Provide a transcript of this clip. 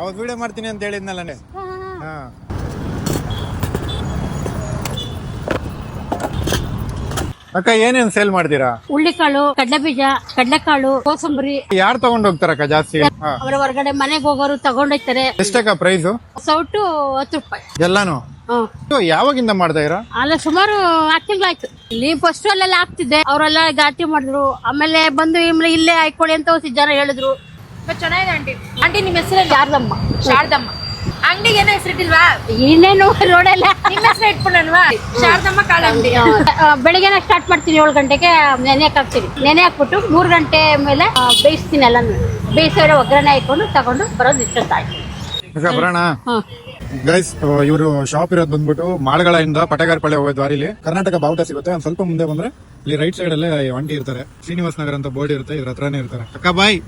ಅವತ್ತು ವಿಡಿಯೋ ಮಾಡ್ತೀನಿ ಅಂತ ಹೇಳಿದ್ನಲ್ಲ. ಹಾ ಅಕ್ಕ, ಏನೇನ್ ಸೇಲ್ ಮಾಡ್ತೀರಾ? ಹುಳ್ಳಿಕಾಳು, ಕಡಲೆಬೀಜ, ಕಡಲೆಕಾಳು, ಕೋಸಂಬರಿ. ಯಾರು ತಗೊಂಡ್ ಹೋಗ್ತಾರಕ್ಕ ಜಾಸ್ತಿ? ಅವರ ಹೊರಗಡೆ ಮನೆಗೆ ಹೋಗೋರು ತಗೊಂಡೋಗ್ತಾರೆ. ಎಷ್ಟಕ್ಕ ಪ್ರೈಸ್? ಸೌಟು 10 ರೂಪಾಯಿ ಎಲ್ಲಾನು. ಯಾವಾಗಿಂದ ಮಾಡ್ತಾ ಇರ? ಅಲ್ಲ, ಸುಮಾರು 6 ತಿಂಗಳಾಯ್ತು. ಇಲ್ಲಿ ಫಸ್ಟ್ ಅಲ್ಲೆಲ್ಲ ಆಗ್ತಿದ್ದೆ, ಅವರೆಲ್ಲ ಘಾಟಿ ಮಾಡಿದ್ರು. ಆಮೇಲೆ ಬಂದು ಇಲ್ಲೇ ಹಾಕೊಳ್ಳಿ ಅಂತ ಒಂದು ಜನ ಹೇಳಿದ್ರು. ಚೆನ್ನಾಗಿದೆ ಆಂಟಿ. ಆಂಟಿ ನಿಮ್ಮ ಹೆಸರು? ಶಾರದಮ್ಮ. ಶಾರದಮ್ಮ. ಅಂಗಡಿಗೆ ಏನೋ ಹೆಸರಿಟ್ಟಿಲ್ವಾ? ಇನ್ನೇನು ನೋಡಲ್ಲ. ನಿಮ್ಮ ಹೆಸರು ಇಟ್ಬಿಡಲ್ವಾ? ಶಾರದಮ್ಮ ಕಾಳು ಅಂಗಡಿ. ಬೆಳಿಗ್ಗೆ ಸ್ಟಾರ್ಟ್ ಮಾಡ್ತೀನಿ, 7 ಗಂಟೆಗೆ ನೆನೆ ಹಾಕ್ತೀನಿ. ನೆನೆ ಹಾಕ್ಬಿಟ್ಟು 3 ಗಂಟೆ ಮೇಲೆ ಬೇಯಿಸ್ತೀನಿ. ಎಲ್ಲ ಬೇಯಿಸೋರೆ ಒಗ್ಗರಣೆ ಹಾಕೊಂಡು ತಗೊಂಡು ಬರೋದು ಇಷ್ಟೊತ್ತಾಯ್ತು. ಬರೋಣ ಗೈಸ್. ಇವರು ಶಾಪ್ ಇರೋದು ಬಂದ್ಬಿಟ್ಟು ಮಾಳಗಳಿಂದ ಪಟಗಾರಪಳ್ಳಿ ಹೋಗೋ ದಾರಿಲಿ ಕರ್ನಾಟಕ ಬಾವುಟ ಸಿಗುತ್ತೆ. ಒಂದ್ ಸ್ವಲ್ಪ ಮುಂದೆ ಬಂದ್ರೆ ಇಲ್ಲಿ ರೈಟ್ ಸೈಡ್ ಅಲ್ಲೇ ಆಂಟಿ ಇರ್ತಾರೆ. ಶ್ರೀನಿವಾಸ್ ನಗರ್ ಅಂತ ಬೋರ್ಡ್ ಇರುತ್ತೆ, ಇದ್ರ ಹತ್ರನೇ ಇರ್ತಾರೆ. ಅಕ್ಕ ಬಾಯ್.